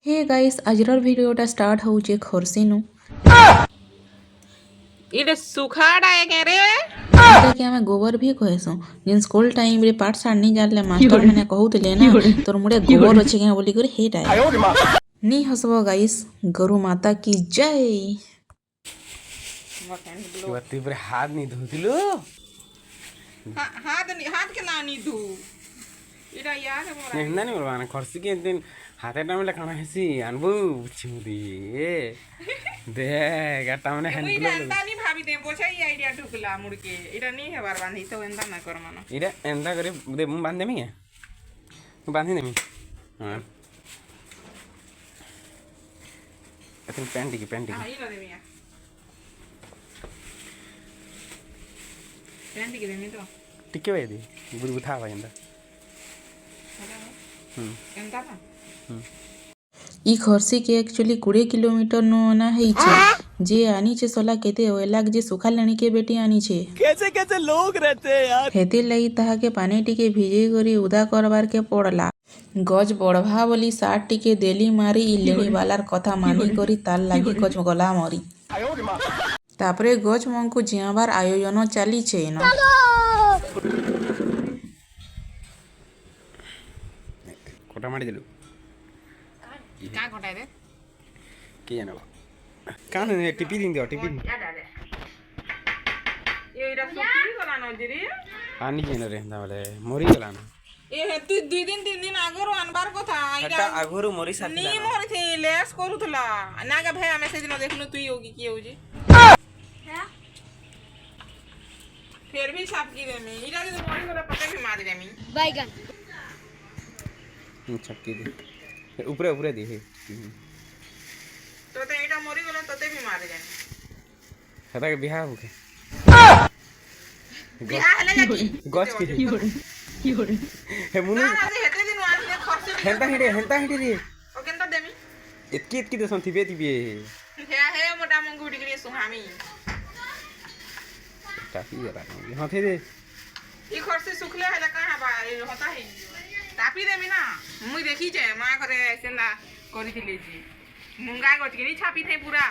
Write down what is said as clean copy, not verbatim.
hey guys आजर भिडियोटा start होचे खरसीनु इटे सुखाड़ा है रे एटा कि आमे गोबर भी कहसु जिन स्कूल टाइम रे पाठ सानी जानले मास्टर माने कहउतले ना तोर मुड़े गोबर अछि के बोली करे हेटा नी हसबो गाइस गरु माता की जय ಇವತ್ತು ಇಬ್ರೆ ಹಾದ್ ನೀ ಧೋತಿಲು हाथ के ना नी धू इटा यार मोरा नहीं बोलवाना खर्सी के दिन हाथे टाइम ले खाना हेसी अनबु छिमुदी ए दे गाटा माने हैंड इटा एंदा नी भाभी दे बोछा ई आईडिया ढुकला मुड़के इटा नी हेबार बांधी तो एंदा ना कर मानो इरे एंदा करे दे मु बांध देमी के मु बांधी देमी हां अतन पैंट की हां ई ला देमी या पैंट की देमी तो टिके वे दी बुर बुथा बा एंदा एंदा ना ई खरसी के एक्चुअली 20 किलोमीटर नो ना है छे जे आनी छे सोला केते होलाक जे सुखा लेनी के बेटी आनी छे कैसे कैसे लोग रहते हैं यार हेते लई ताहा के पानी टिके भिजे करी उदा करबार के पड़ला गज बढ़वा बोली 60 टिके देली मारी ई लेणी वालार कथा मानी करी ताल लागी गज गला मरी तापरे गज मंकु जियाबार आयोजन चाली छे न कोटा मारी देलु का घटाय दे के जानबा कान ने टिपी दिन दियो टिपी दिन या दे ये इरा सुखी गला न जिरी आनी जेन रे हंदा वाले मोरी गला ना ए हे तू 2 दिन 3 दिन आगरो अनबार कथा हटा आगोरु मोरी साथी नी मोरी थी लेस करूथला नागा भाई हमें से दिन देखनु तू होगी की होजी फिर भी साफ की देमी इरा दे मोरी वाला पता भी मार देमी बैगन छक्की दे ऊपर ऊपर दे तो ते इटा मोरी वाला तते भी मार देनी हटा के बिहार होके बिहार हले जाकी गछ की हे मुनु ना ना हेते दिन वाले खर्च हेंता हिडे रे ओ केनता देमी इतकी दसन थिबे हे मोटा मंगू डिग्री सुहामी टापी जरा हां थे दे ई खर्च सुखले हले कहां बा होता है तापी देमी ना मुई देखी जे मां करे सेला करिथिले जी मुंगा गछ के छापी थे पूरा